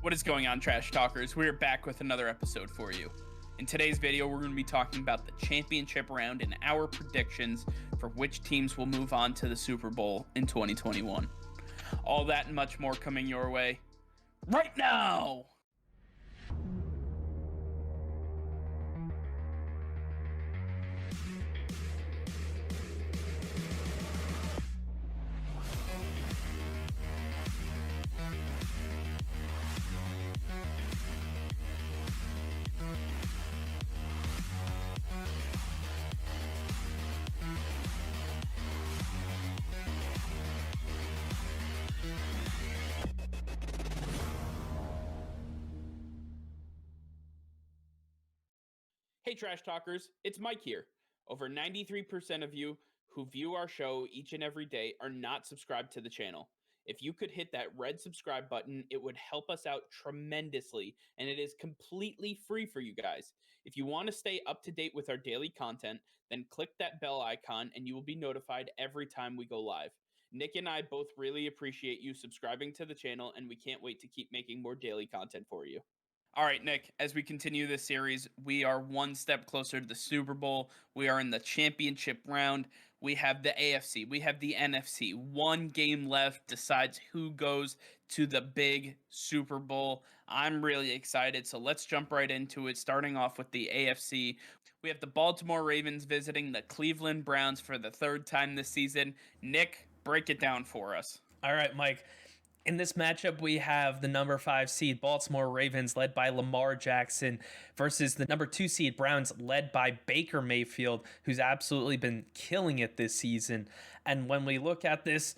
What is going on, Trash Talkers? We're back with another episode for you. In today's video, we're going to be talking about the championship round and our predictions for which teams will move on to the Super Bowl in 2021. All that and much more coming your way right now! Hey Trash Talkers, it's Mike here. Over 93% of you who view our show each and every day are not subscribed to the channel. If you could hit that red subscribe button, it would help us out tremendously, and it is completely free for you guys. If you want to stay up to date with our daily content, then click that bell icon and you will be notified every time we go live. Nick and I both really appreciate you subscribing to the channel, and we can't wait to keep making more daily content for you. All right, Nick, as we continue this series, we are one step closer to the Super Bowl. We are in the championship round. We have the AFC. We have the NFC. One game left decides who goes to the big Super Bowl. I'm really excited, so let's jump right into it, starting off with the AFC. We have the Baltimore Ravens visiting the Cleveland Browns for the third time this season. Nick, break it down for us. All right, Mike. In this matchup, we have the number 5 seed Baltimore Ravens led by Lamar Jackson versus the number 2 seed Browns led by Baker Mayfield, who's absolutely been killing it this season. And when we look at this,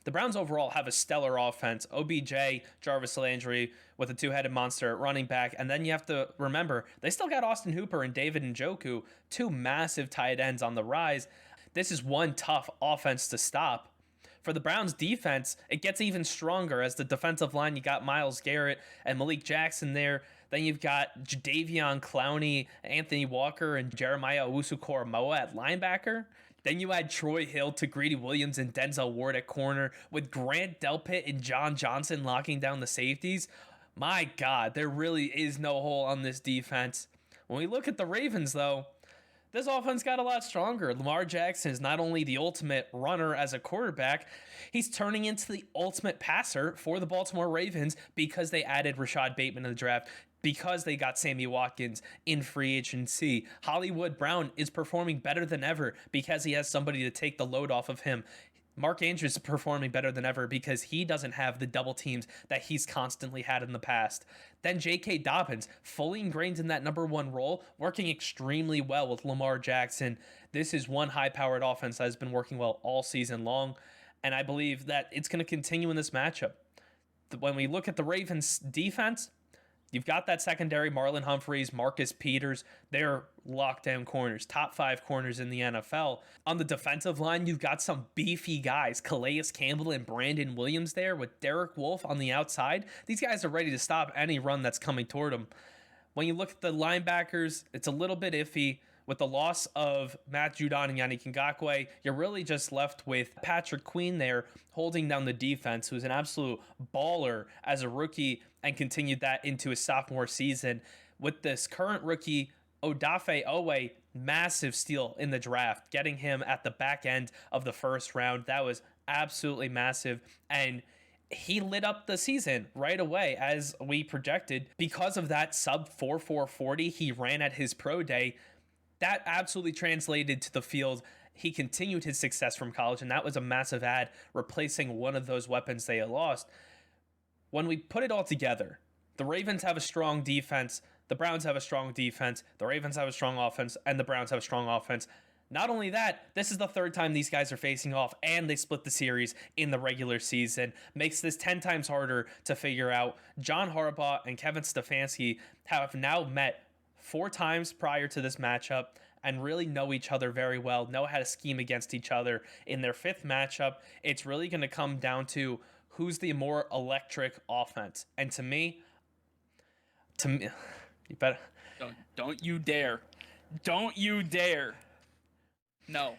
the Browns overall have a stellar offense. OBJ, Jarvis Landry with a two-headed monster at running back. And then you have to remember, they still got Austin Hooper and David Njoku, two massive tight ends on the rise. This is one tough offense to stop. For the Browns defense, it gets even stronger as the defensive line. You got Myles Garrett and Malik Jackson there. Then you've got Jadeveon Clowney, Anthony Walker, and Jeremiah Owusu-Koramoah at linebacker. Then you add Troy Hill to Greedy Williams and Denzel Ward at corner, with Grant Delpit and John Johnson locking down the safeties. My God, there really is no hole on this defense. When we look at the Ravens, though, this offense got a lot stronger. Lamar Jackson is not only the ultimate runner as a quarterback, he's turning into the ultimate passer for the Baltimore Ravens because they added Rashad Bateman in the draft, because they got Sammy Watkins in free agency. Hollywood Brown is performing better than ever because he has somebody to take the load off of him. Mark Andrews is performing better than ever because he doesn't have the double teams that he's constantly had in the past. Then J.K. Dobbins, fully ingrained in that number 1 role, working extremely well with Lamar Jackson. This is one high-powered offense that has been working well all season long, and I believe that it's going to continue in this matchup. When we look at the Ravens' defense, you've got that secondary, Marlon Humphreys, Marcus Peters. They're lockdown corners, top 5 corners in the NFL. On the defensive line, you've got some beefy guys, Calais Campbell and Brandon Williams there with Derek Wolfe on the outside. These guys are ready to stop any run that's coming toward them. When you look at the linebackers, it's a little bit iffy. With the loss of Matt Judon and Yannick Ngakoue, you're really just left with Patrick Queen there holding down the defense, who's an absolute baller as a rookie and continued that into his sophomore season. With this current rookie, Odafe Owe, massive steal in the draft, getting him at the back end of the first round. That was absolutely massive, and he lit up the season right away as we projected. Because of that sub 4.4 40 he ran at his pro day, that absolutely translated to the field. He continued his success from college, and that was a massive add, replacing one of those weapons they had lost. When we put it all together, the Ravens have a strong defense, the Browns have a strong defense, the Ravens have a strong offense, and the Browns have a strong offense. Not only that, this is the third time these guys are facing off, and they split the series in the regular season. Makes this 10 times harder to figure out. John Harbaugh and Kevin Stefanski have now met 4 times prior to this matchup and really know each other very well, know how to scheme against each other. In their 5th matchup, it's really going to come down to who's the more electric offense. And to me, you better... Don't you dare. Don't you dare. No.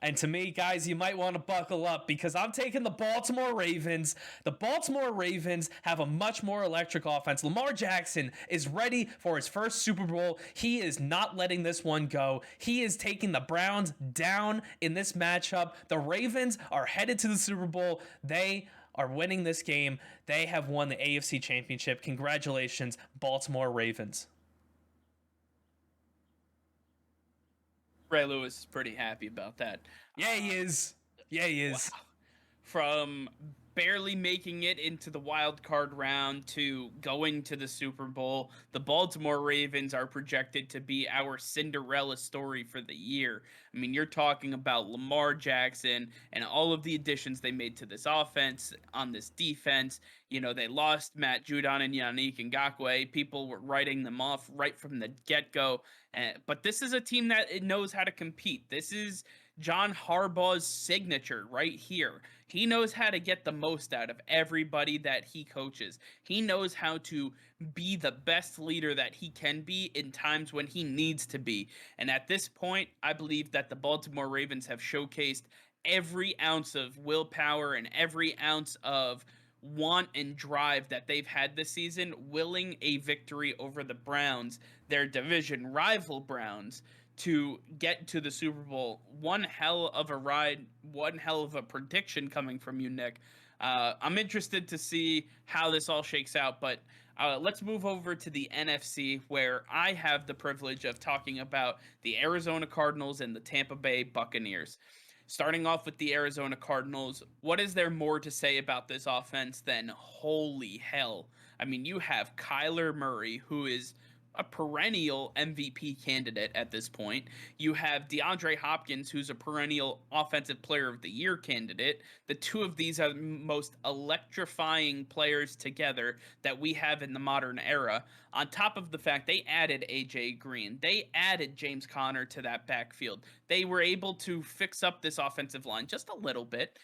And to me, guys, you might want to buckle up because I'm taking the Baltimore Ravens. The Baltimore Ravens have a much more electric offense. Lamar Jackson is ready for his first Super Bowl. He is not letting this one go. He is taking the Browns down in this matchup. The Ravens are headed to the Super Bowl. They are winning this game. They have won the AFC Championship. Congratulations, Baltimore Ravens. Ray Lewis is pretty happy about that. Yeah, he is. Yeah, he is. Wow. From barely making it into the wild card round to going to the Super Bowl, the Baltimore Ravens are projected to be our Cinderella story for the year. I mean, you're talking about Lamar Jackson and all of the additions they made to this offense, on this defense. You know, they lost Matt Judon and Yannick Ngakoue. People were writing them off right from the get-go. But this is a team that knows how to compete. This is John Harbaugh's signature right here. He knows how to get the most out of everybody that he coaches. He knows how to be the best leader that he can be in times when he needs to be. And at this point, I believe that the Baltimore Ravens have showcased every ounce of willpower and every ounce of want and drive that they've had this season, willing a victory over the Browns, their division rival Browns, to get to the Super Bowl. One hell of a ride, one hell of a prediction coming from you, Nick. I'm interested to see how this all shakes out, but let's move over to the NFC, where I have the privilege of talking about the Arizona Cardinals and the Tampa Bay Buccaneers. Starting off with the Arizona Cardinals, what is there more to say about this offense than holy hell? I mean, you have Kyler Murray, who is a perennial MVP candidate at this point. You have DeAndre Hopkins, who's a perennial Offensive Player of the Year candidate. The two of these are the most electrifying players together that we have in the modern era. On top of the fact they added AJ Green, they added James Conner to that backfield. They were able to fix up this offensive line just a little bit.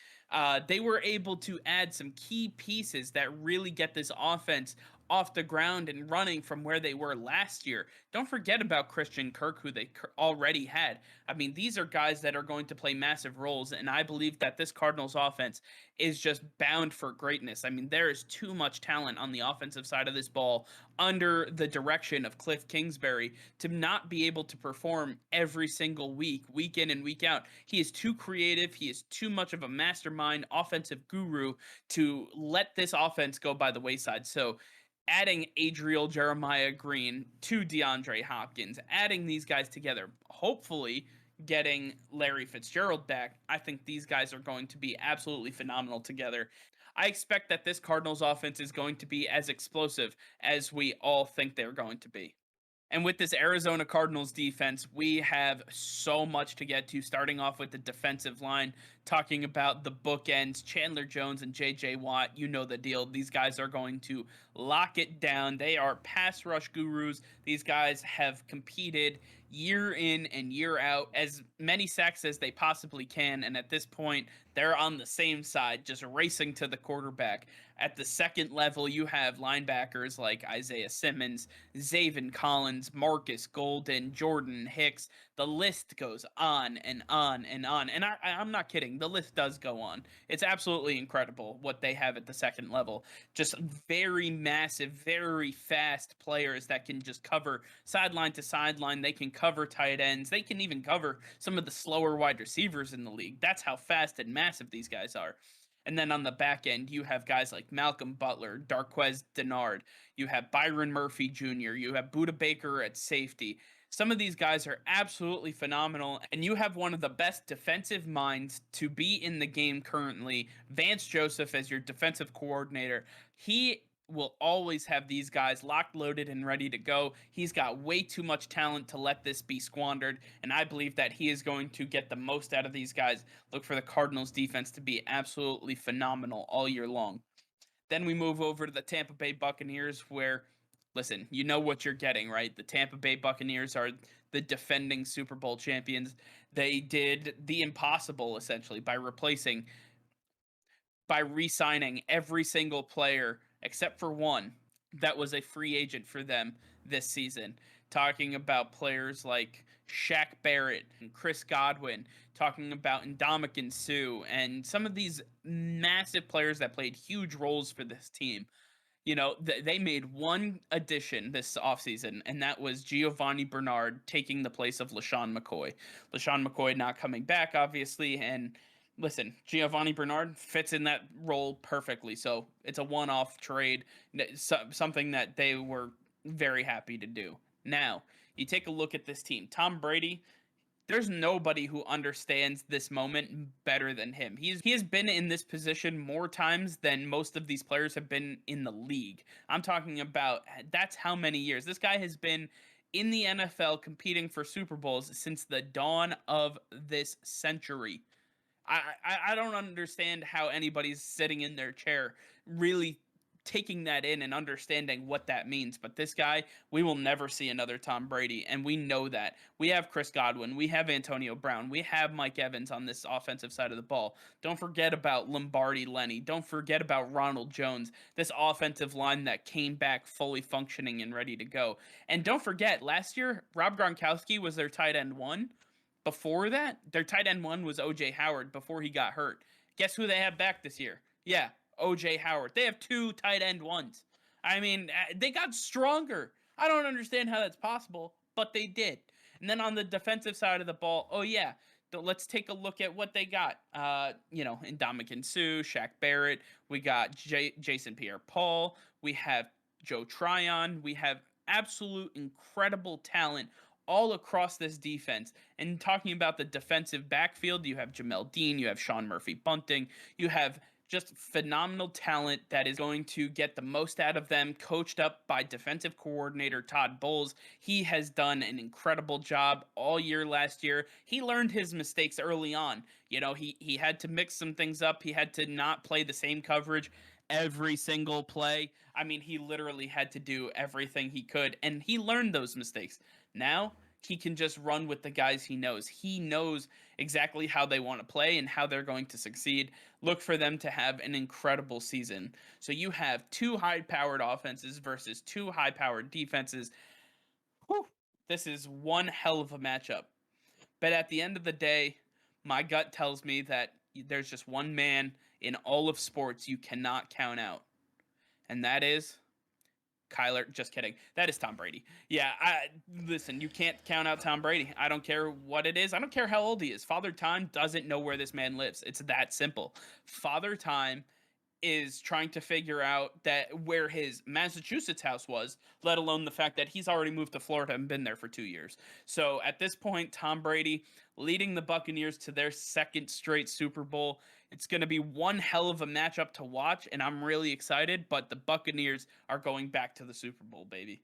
They were able to add some key pieces that really get this offense off the ground and running from where they were last year. Don't forget about Christian Kirk, who they already had. I mean, these are guys that are going to play massive roles, and I believe that this Cardinals offense is just bound for greatness. I mean, there is too much talent on the offensive side of this ball under the direction of Cliff Kingsbury to not be able to perform every single week, week in and week out. He is too creative. He is too much of a mastermind offensive guru to let this offense go by the wayside. So, adding Adriel Jeremiah Green to DeAndre Hopkins, adding these guys together, hopefully getting Larry Fitzgerald back, I think these guys are going to be absolutely phenomenal together. I expect that this Cardinals offense is going to be as explosive as we all think they're going to be. And with this Arizona Cardinals defense, we have so much to get to, starting off with the defensive line, talking about the bookends, Chandler Jones and JJ Watt. You know the deal. These guys are going to lock it down. They are pass rush gurus. These guys have competed year in and year out, as many sacks as they possibly can. And at this point, they're on the same side, just racing to the quarterback. At the second level, you have linebackers like Isaiah Simmons, Zaven Collins, Marcus Golden, Jordan Hicks. The list goes on and on and on. And I'm not kidding. The list does go on. It's absolutely incredible what they have at the second level. Just very massive, very fast players that can just cover sideline to sideline. They can cover tight ends. They can even cover some of the slower wide receivers in the league. That's how fast and massive these guys are. And then on the back end, you have guys like Malcolm Butler, Darquez Denard. You have Byron Murphy Jr. You have Buda Baker at safety. Some of these guys are absolutely phenomenal, and you have one of the best defensive minds to be in the game currently, Vance Joseph, as your defensive coordinator. He will always have these guys locked, loaded, and ready to go. He's got way too much talent to let this be squandered, and I believe that he is going to get the most out of these guys. Look for the Cardinals defense to be absolutely phenomenal all year long. Then we move over to the Tampa Bay Buccaneers, where, listen, you know what you're getting, right? The Tampa Bay Buccaneers are the defending Super Bowl champions. They did the impossible, essentially, by re-signing every single player except for one that was a free agent for them this season. talking about players like Shaq Barrett and Chris Godwin, talking about Ndamukong Suh, and some of these massive players that played huge roles for this team. They made one addition this offseason, and that was Giovanni Bernard taking the place of LaShawn McCoy. LaShawn McCoy not coming back, obviously, and listen, Giovanni Bernard fits in that role perfectly. So it's a one-off trade, something that they were very happy to do. Now, you take a look at this team. Tom Brady, there's nobody who understands this moment better than him. He has been in this position more times than most of these players have been in the league. I'm talking about that's how many years. This guy has been in the NFL competing for Super Bowls since the dawn of this century. I don't understand how anybody's sitting in their chair really taking that in and understanding what that means. But this guy, we will never see another Tom Brady, and we know that. We have Chris Godwin, we have Antonio Brown, we have Mike Evans on this offensive side of the ball. Don't forget about Lombardi Lenny. Don't forget about Ronald Jones, this offensive line that came back fully functioning and ready to go. And don't forget, last year, Rob Gronkowski was their tight end one. Before that, their tight end one was OJ Howard before he got hurt. Guess who they have back this year? Yeah, OJ Howard. They have two tight end ones. I mean, they got stronger. I don't understand how that's possible, but they did. And then on the defensive side of the ball, oh yeah, let's take a look at what they got. Ndamukong Suh, Shaq Barrett. We got Jason Pierre-Paul. We have Joe Tryon. We have absolute incredible talent all across this defense. And talking about the defensive backfield, you have Jamel Dean, you have Sean Murphy-Bunting, you have just phenomenal talent that is going to get the most out of them, coached up by defensive coordinator Todd Bowles. He has done an incredible job all year last year. He learned his mistakes early on. He had to mix some things up. He had to not play the same coverage every single play. I mean, he literally had to do everything he could, and he learned those mistakes. Now, he can just run with the guys he knows. He knows exactly how they want to play and how they're going to succeed. Look for them to have an incredible season. So you have two high-powered offenses versus two high-powered defenses. Whew, this is one hell of a matchup. But at the end of the day, my gut tells me that there's just one man in all of sports you cannot count out. And that is Kyler, just kidding. That is Tom Brady. Yeah, listen, you can't count out Tom Brady. I don't care what it is. I don't care how old he is. Father Time doesn't know where this man lives. It's that simple. Father Time is trying to figure out that where his Massachusetts house was, let alone the fact that he's already moved to Florida and been there for 2 years. So at this point, Tom Brady leading the Buccaneers to their second straight Super Bowl. It's going to be one hell of a matchup to watch, and I'm really excited, but the Buccaneers are going back to the Super Bowl, baby.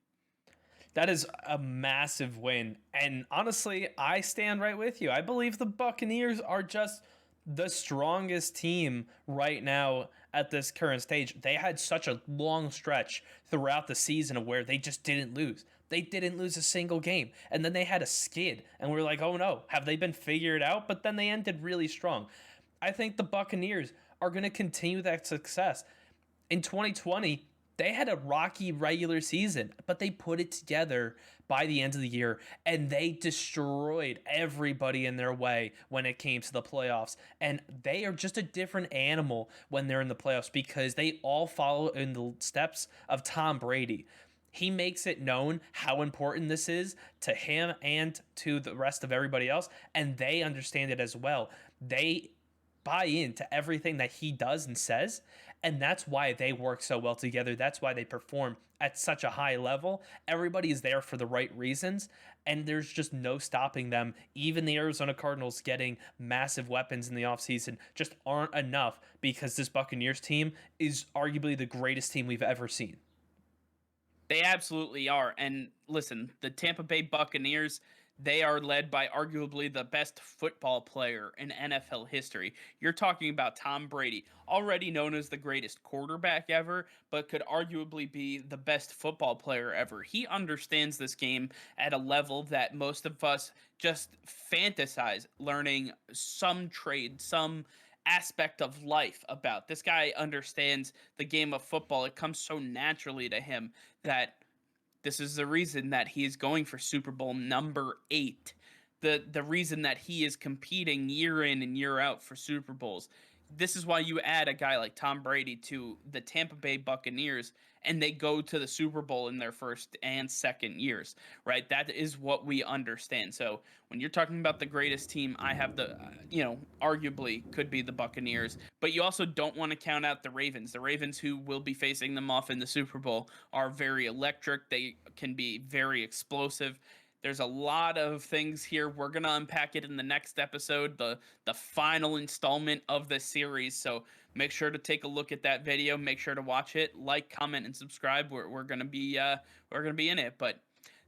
That is a massive win. And honestly, I stand right with you. I believe the Buccaneers are just the strongest team right now at this current stage. They had such a long stretch throughout the season where they just didn't lose. They didn't lose a single game. And then they had a skid. And we are like, oh no, have they been figured out? But then they ended really strong. I think the Buccaneers are going to continue that success. In 2020, they had a rocky regular season, but they put it together by the end of the year, and they destroyed everybody in their way when it came to the playoffs. And they are just a different animal when they're in the playoffs because they all follow in the steps of Tom Brady. He makes it known how important this is to him and to the rest of everybody else, and they understand it as well. They buy into everything that he does and says, and that's why they work so well together. That's why they perform at such a high level. Everybody is there for the right reasons, and there's just no stopping them. Even the Arizona Cardinals getting massive weapons in the offseason just aren't enough because this Buccaneers team is arguably the greatest team we've ever seen. They absolutely are. And listen, the Tampa Bay Buccaneers, they are led by arguably the best football player in NFL history. You're talking about Tom Brady, already known as the greatest quarterback ever, but could arguably be the best football player ever. He understands this game at a level that most of us just fantasize learning some trade, some aspect of life about. This guy understands the game of football. It comes so naturally to him that This is the reason that he is going for Super Bowl number 8. The reason that he is competing year in and year out for Super Bowls. This is why you add a guy like Tom Brady to the Tampa Bay Buccaneers and they go to the Super Bowl in their first and second years, right? That is what we understand. So when you're talking about the greatest team, I have the, arguably could be the Buccaneers, but you also don't want to count out the Ravens. The Ravens, who will be facing them off in the Super Bowl, are very electric. They can be very explosive. There's a lot of things here. We're gonna unpack it in the next episode, the final installment of the series. So make sure to take a look at that video. Make sure to watch it, like, comment, and subscribe. We're gonna be in it. But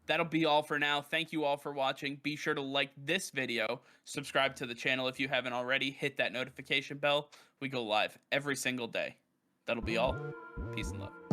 that'll be all for now. Thank you all for watching. Be sure to like this video, subscribe to the channel if you haven't already, hit that notification bell. We go live every single day. That'll be all. Peace and love.